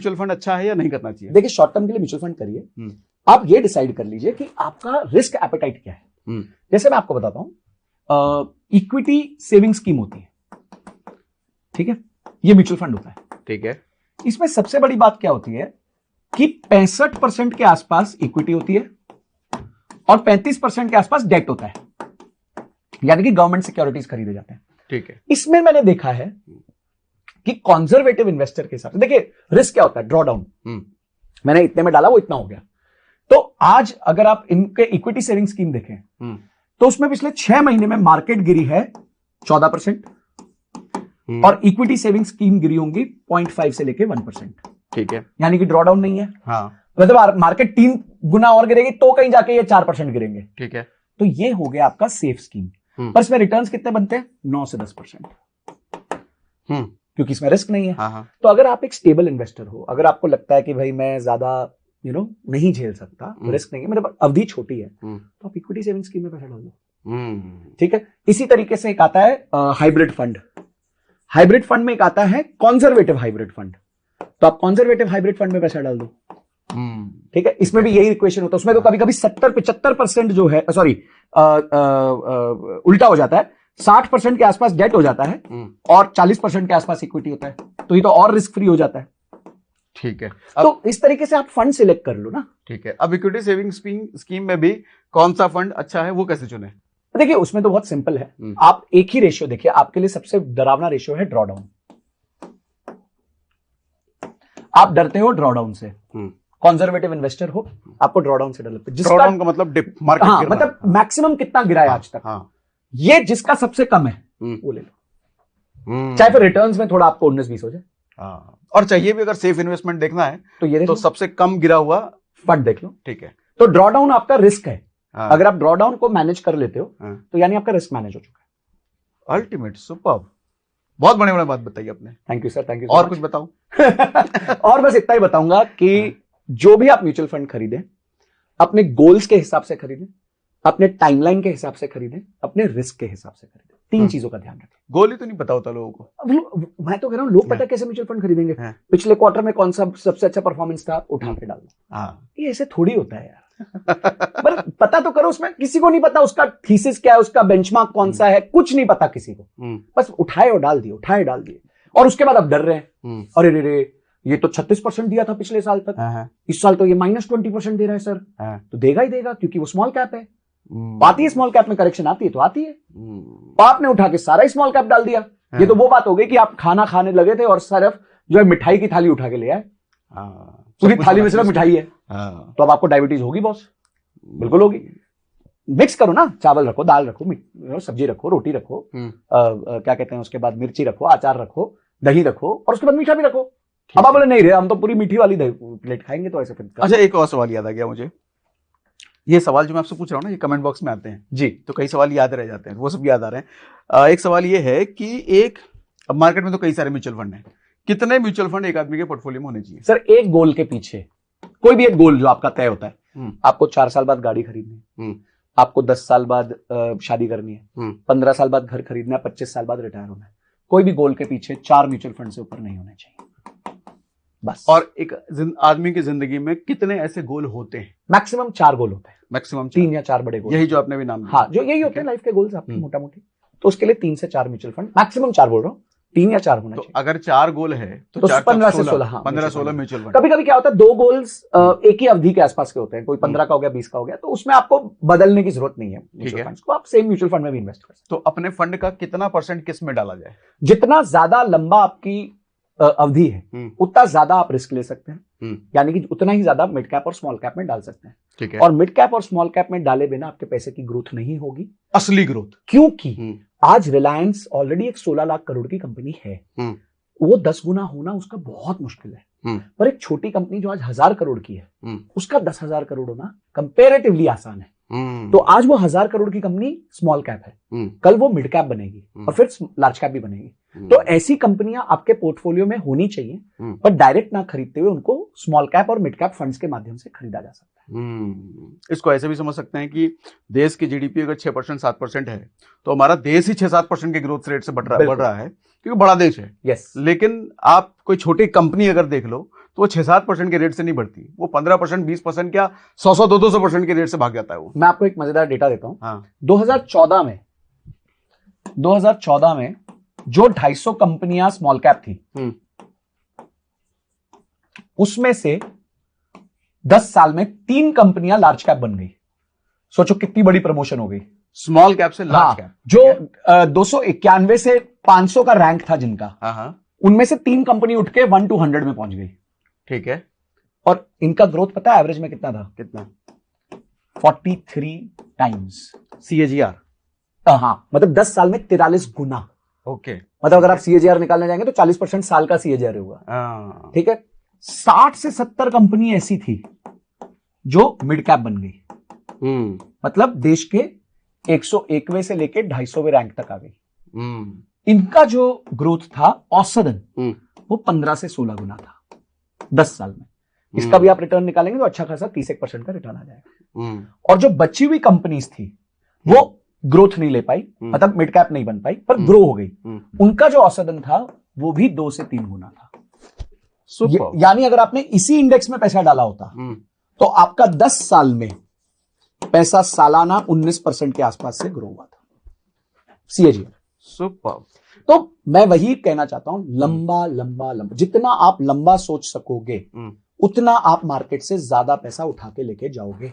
Mutual fund अच्छा है या नहीं करना चाहिए? देखिए, शॉर्ट टर्म के लिए म्यूचुअल फंड करिए। आप ये डिसाइड कर लीजिए कि आपका रिस्क एपेटाइट क्या है। जैसे मैं आपको बताता हूं, इक्विटी सेविंग स्कीम होती है, ठीक है, ये म्यूचुअल फंड होता है, ठीक है। इसमें सबसे बड़ी बात क्या होती है कि 65% के आसपास इक्विटी होती है और 35% के आसपास डेट होता है, यानी कि गवर्नमेंट सिक्योरिटीज खरीदे जाते हैं, ठीक है। इसमें मैंने देखा है कि कंजर्वेटिव इन्वेस्टर के हिसाब से, देखिए रिस्क क्या होता है, ड्रॉ डाउन, मैंने इतने में डाला वो इतना हो गया। तो आज अगर आप इनके इक्विटी सेविंग स्कीम देखें तो उसमें पिछले 6 महीने में मार्केट गिरी है 14% और इक्विटी सेविंग स्कीम गिरी होंगी 0.5 से लेके 1%, ठीक है, यानी कि ड्रॉ डाउन नहीं है। हाँ, मतलब मार्केट 3 गुना और गिरेगी तो कहीं जाके ये 4% गिरेंगे, ठीक है। तो ये हो गया आपका सेफ स्कीम, पर इसमें रिटर्न्स कितने बनते हैं? 9 से 10%, क्योंकि इसमें रिस्क नहीं है। हाँ। तो अगर आप एक स्टेबल इन्वेस्टर हो, अगर आपको लगता है कि भाई मैं ज्यादा नहीं झेल सकता, रिस्क नहीं है, मतलब अवधि छोटी है, तो आप इक्विटी सेविंग स्कीम में पैसा डाल दो, ठीक है। इसी तरीके से एक आता है हाइब्रिड फंड। हाइब्रिड फंड में एक आता है कंजर्वेटिव हाइब्रिड फंड, तो आप कंजर्वेटिव हाइब्रिड फंड में पैसा डाल दो, ठीक है। इसमें भी यही इक्वेशन होता है, उसमें तो कभी कभी 70-75% जो है, सॉरी उल्टा हो जाता है, 60% के आसपास डेट हो जाता है और 40% के आसपास इक्विटी होता है, तो ये तो और रिस्क फ्री हो जाता है, ठीक है। तो इस तरीके से आप फंड सिलेक्ट कर लो ना, ठीक है। अब इक्विटी सेविंग स्कीम में भी कौन सा फंड अच्छा है वो कैसे चुने? देखिए, उसमें तो बहुत सिंपल है, आप एक ही रेशियो देखिए। आपके लिए सबसे डरावना रेशियो है ड्रॉडाउन। आप डरते हो ड्रॉडाउन से, कंजर्वेटिव इन्वेस्टर हो, आपको ड्रॉडाउन से डर लगता है। ड्रॉडाउन का मतलब डिप, मार्केट, हाँ, मतलब मैक्सिमम कितना गिरा है आज तक, हाँ। ये जिसका सबसे कम है वो ले लो, चाहे फिर रिटर्न्स में थोड़ा आपको 19-20 हो जाए, हाँ। और चाहिए भी अगर सेफ इन्वेस्टमेंट देखना है तो ये तो सबसे कम गिरा हुआ फंड देख लो, ठीक है। तो ड्रॉडाउन आपका रिस्क है, हाँ। अगर आप ड्रॉडाउन को मैनेज कर लेते हो, हाँ, तो यानी आपका रिस्क मैनेज हो चुका है। अल्टीमेट, सुपर्ब, बहुत बड़े बात बताई आपने। Thank you sir, thank you. और कुछ बताऊं? और बस इतना ही बताऊंगा कि जो भी आप म्यूचुअल फंड खरीदें, अपने गोल्स के हिसाब से खरीदें, अपने टाइमलाइन के हिसाब से खरीदें, अपने रिस्क के हिसाब से खरीदें। 3 चीजों का ध्यान रखें। गोल ही तो नहीं पता होता लोगों को। मैं तो कह रहा हूं, लोग पता कैसे म्यूचुअल फंड खरीदेंगे? पिछले क्वार्टर में कौन सा सबसे अच्छा परफॉर्मेंस था, उठा के डाल दो। ये ऐसे थोड़ी होता है यार। पर पता तो करो, उसमें किसी को नहीं पता उसका थीसिस क्या है, उसका बेंचमार्क कौन सा है, कुछ नहीं पता किसी को, बस उठाए और डाल दिए, उठाए डाल दिए, और उसके बाद अब डर रहे हैं, अरे रे रे, ये तो 36% दिया था पिछले साल तक, इस साल तो ये -20% दे रहा है सर, तो देगा ही देगा, क्योंकि वो स्मॉल कैप है। आती है स्मॉल कैप में करेक्शन, आती है तो आती है। तो आपने उठा के सारा स्मॉल कैप डाल दिया। ये तो वो बात हो गई कि आप खाना खाने लगे थे और सिर्फ जो है मिठाई की थाली उठा के ले आए, पूरी थाली में सिर्फ मिठाई है, तो अब आपको डायबिटीज होगी बॉस, बिल्कुल होगी। मिक्स करो ना, चावल रखो, दाल रखो, सब्जी रखो, रोटी रखो, क्या कहते हैं उसके बाद मिर्ची रखो, अचार रखो, दही रखो, और उसके बाद मीठा भी रखो। अब आप बोले नहीं रे, हम तो पूरी मीठी वाली प्लेट खाएंगे, तो ऐसे फिर। अच्छा, एक और सवाल याद आ गया मुझे। ये सवाल जो मैं आपसे पूछ रहा हूँ ना, ये कमेंट बॉक्स में आते हैं जी, तो कई सवाल याद रह जाते हैं, वो सब याद आ रहे हैं। एक सवाल ये है कि अब मार्केट में तो कई सारे म्यूचुअल फंड हैं, कितने म्यूचुअल फंड एक आदमी के पोर्टफोलियो में होने चाहिए? सर, एक गोल के पीछे, कोई भी एक गोल जो आपका तय होता है, आपको 4 साल बाद गाड़ी खरीदनी है, आपको 10 साल बाद शादी करनी है, 15 साल बाद घर खरीदना है, 25 साल बाद रिटायर होना है, कोई भी गोल के पीछे 4 म्यूचुअल फंड से ऊपर नहीं होने चाहिए बस। और एक आदमी की जिंदगी में कितने ऐसे गोल होते हैं? मैक्सिमम 4 गोल होते हैं, मैक्सिमम 3 या 4 बड़े गोल, यही जो आपने भी नाम दिया। हाँ, जो यही होते हैं लाइफ के गोल्स आपके मोटा मोटी, तो उसके लिए 3 से 4 म्यूचुअल फंड, मैक्सिमम 4 बोल रहा हूँ, 3 या 4 होना चाहिए। अगर 4 गोल है तो 15 से 16, 15-16 म्यूचुअल फंड। कभी कभी क्या होता है, 2 गोल्स एक ही अवधि के आसपास के होते हैं, कोई 15 का हो गया, 20 का हो गया, तो उसमें आपको बदलने की जरूरत नहीं है म्यूचुअल फंड्स को, आप सेम म्यूचुअल फंड में भी इन्वेस्ट कर सकते हैं। तो अपने फंड का कितना % किस में डाला जाए? जितना ज्यादा लंबा आपकी अवधि है, उतना ज्यादा आप रिस्क ले सकते हैं, यानी कि उतना ही ज्यादा मिड कैप और स्मॉल कैप में डाल सकते हैं, ठीक है। और मिड कैप और स्मॉल कैप में डाले बिना आपके पैसे की ग्रोथ नहीं होगी, असली ग्रोथ, क्योंकि आज रिलायंस ऑलरेडी एक 16 लाख करोड़ की कंपनी है, वो 10 गुना होना उसका बहुत मुश्किल है, पर एक छोटी कंपनी जो आज 1000 करोड़ की है, उसका 10,000 करोड़ होना कंपेरेटिवली आसान है। तो आज वो 1000 करोड़ की कंपनी स्मॉल कैप है, कल वो मिड कैप बनेगी और फिर लार्ज कैप भी बनेगी। तो ऐसी कंपनियां आपके पोर्टफोलियो में होनी चाहिए, पर डायरेक्ट ना खरीदते हुए उनको स्मॉल कैप और मिड कैप फंड्स के माध्यम से खरीदा जा सकता है। इसको ऐसे भी समझ सकते हैं कि देश की जीडीपी अगर 6% 7% है, तो हमारा देश ही 6-7% के ग्रोथ रेट से बढ़ रहा है, क्योंकि बड़ा देश है। यस। लेकिन आप कोई छोटी कंपनी अगर देख लो तो वो 6-7% के रेट से नहीं बढ़ती, वो 15%, 20% क्या 100, 200% के रेट से भाग जाता है वो। मैं आपको एक मजेदार डेटा देता हूं। हाँ। 2014 में जो 250 कंपनियां स्मॉल कैप थी, उसमें से 10 साल में 3 कंपनियां लार्ज कैप बन गई। सोचो कितनी बड़ी प्रमोशन हो गई, स्मॉल कैप से लार्ज कैप। जो 291 से 500 का रैंक था जिनका, उनमें से 3 कंपनी उठ के 1 to 100 में पहुंच गई। ठीक है। और इनका ग्रोथ पता है एवरेज में कितना था? कितना? 43 टाइम्स CAGR। हाँ, मतलब 10 साल में 43 गुना। ओके। मतलब अगर आप CAGR निकालने जाएंगे तो 40% साल का CAGR होगा। ठीक है। 60 से 70 कंपनी ऐसी थी जो मिड कैप बन गई। मतलब देश के 101वें से लेके 250वें रैंक तक आ गई। इनका जो ग्रोथ था औसतन वो 15 से 16 गुना था 10 साल में। इसका भी आप रिटर्न निकालेंगे तो अच्छा खासा 31% का रिटर्न आ जाएगा। और जो बची हुई कंपनीज थी वो ग्रोथ नहीं ले पाई, मतलब मिड कैप नहीं बन पाई, पर ग्रो हो गई। उनका जो औसतन था वो भी 2 से 3 गुना था। यानी अगर आपने इसी इंडेक्स में पैसा डाला होता तो आपका 10 साल में पैसा सालाना 19% के आसपास से ग्रो हुआ था CAGR। सुपर। तो मैं वही कहना चाहता हूं, लंबा लंबा लंबा, जितना आप लंबा सोच सकोगे उतना आप मार्केट से ज्यादा पैसा उठा के लेके जाओगे,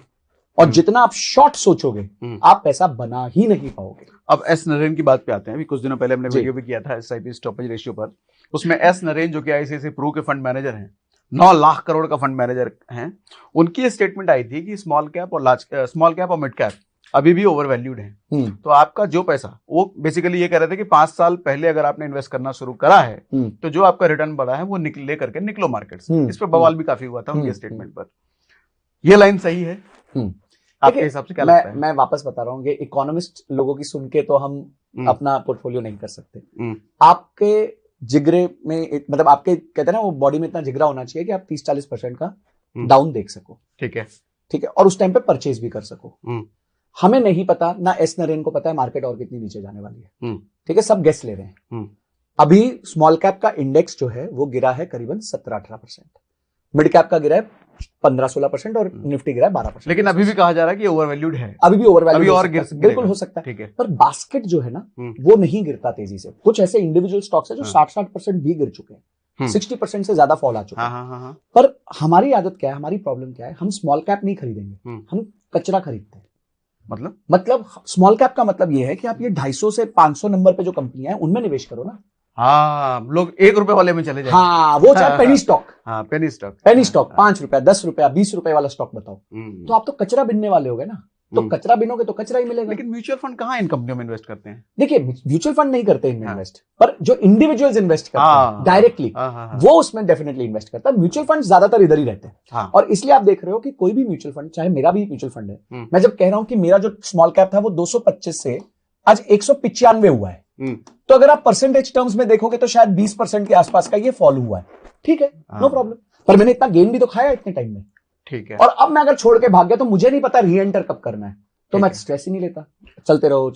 और जितना आप शॉर्ट सोचोगे आप पैसा बना ही नहीं पाओगे। अब एस नरेन की बात पे आते हैं। अभी कुछ दिनों पहले हमने वीडियो भी किया था SIP स्टॉपेज रेशियो पर। उसमें एस नरेन जो कि ICICI प्रू के फंड मैनेजर हैं, 9 लाख करोड़ का फंड मैनेजर हैं, उनकी स्टेटमेंट आई थी कि स्मॉल कैप और मिड कैप अभी भी ओवरवैल्यूड है। तो आपका जो पैसा, वो बेसिकली ये कह रहे थे कि 5 साल पहले अगर आपने इन्वेस्ट करना शुरू करा है तो जो आपका रिटर्न बढ़ा है वो ले करके निकलो मार्केट से। इस पर बवाल भी काफी हुआ था उनके स्टेटमेंट पर। ये लाइन सही है आपके हिसाब से? क्या लगता है? मैं वापस बता रहा हूं, ये इकोनॉमिस्ट लोगों की सुन के तो हम अपना पोर्टफोलियो नहीं कर सकते। आपके जिगरे में, मतलब आपके कहते हैं ना वो बॉडी में इतना जिगरा होना चाहिए कि आप 30-40% का डाउन देख सको। ठीक है। ठीक है। और उस टाइम पे परचेज भी कर सको। हमें नहीं पता, ना एस नरेन को पता है मार्केट और कितनी नीचे जाने वाली है। ठीक है, सब गेस ले रहे हैं। अभी स्मॉल कैप का इंडेक्स जो है वो गिरा है करीबन 17-18%, मिड कैप का गिरा है 15-16% और निफ्टी गिरा है 12%। लेकिन अभी भी कहा जा रहा है कि ओवरवैल्यूड है, अभी भी ओवरवैल्यूड, अभी और बिल्कुल हो सकता है। ठीक है। पर बास्केट जो है ना वो नहीं गिरता तेजी से। कुछ ऐसे इंडिविजुअल स्टॉक्स है जो 60% भी गिर चुके हैं, 60% से ज्यादा फॉल आ चुका है। पर हमारी आदत क्या है, हमारी प्रॉब्लम क्या है, हम स्मॉल कैप नहीं खरीदेंगे, हम कचरा खरीदते हैं। मतलब स्मॉल कैप का मतलब ये है कि आप ये 250 से 500 नंबर पे जो कंपनियां हैं उनमें निवेश करो ना। हाँ, लोग 1 रुपए वाले में चले जाएंगे। हाँ, वो चाहे पेनी स्टॉक, पेनी स्टॉक 5 रुपया, 10 रुपया, 20 रुपए वाला स्टॉक बताओ, तो आप तो कचरा बिनने वाले हो गए ना। तो कचरा बिनोगे तो कचरा ही मिलेगा। लेकिन म्यूचुअल फंड कहाँ इन कंपनियों में इन्वेस्ट करते हैं? देखिए, म्यूचुअल फंड नहीं करते इनमें इन्वेस्ट, पर जो इंडिविजुअल्स इन्वेस्ट करते हैं डायरेक्टली, वो उसमें डेफिनेटली इन्वेस्ट करता है। म्यूचुअल फंड ज्यादातर इधर ही रहते हैं। और इसलिए आप देख रहे हो कि कोई भी म्यूचुअल फंड, चाहे मेरा भी म्यूचुअल फंड है, मैं जब कह रहा हूं कि मेरा जो स्मॉल कैप था वो 225 से आज 195 हुआ है, तो अगर आप परसेंटेज टर्म्स में देखोगे तो शायद 20% के आसपास का ये फॉल हुआ है। ठीक है, नो प्रॉब्लम, पर मैंने इतना गेन भी तो खाया इतने टाइम में। ठीक है। और अब मैं अगर छोड़ के भाग गया तो मुझे नहीं पता री एंटर कब करना है, तो मैं स्ट्रेस ही नहीं लेता, चलते रहो।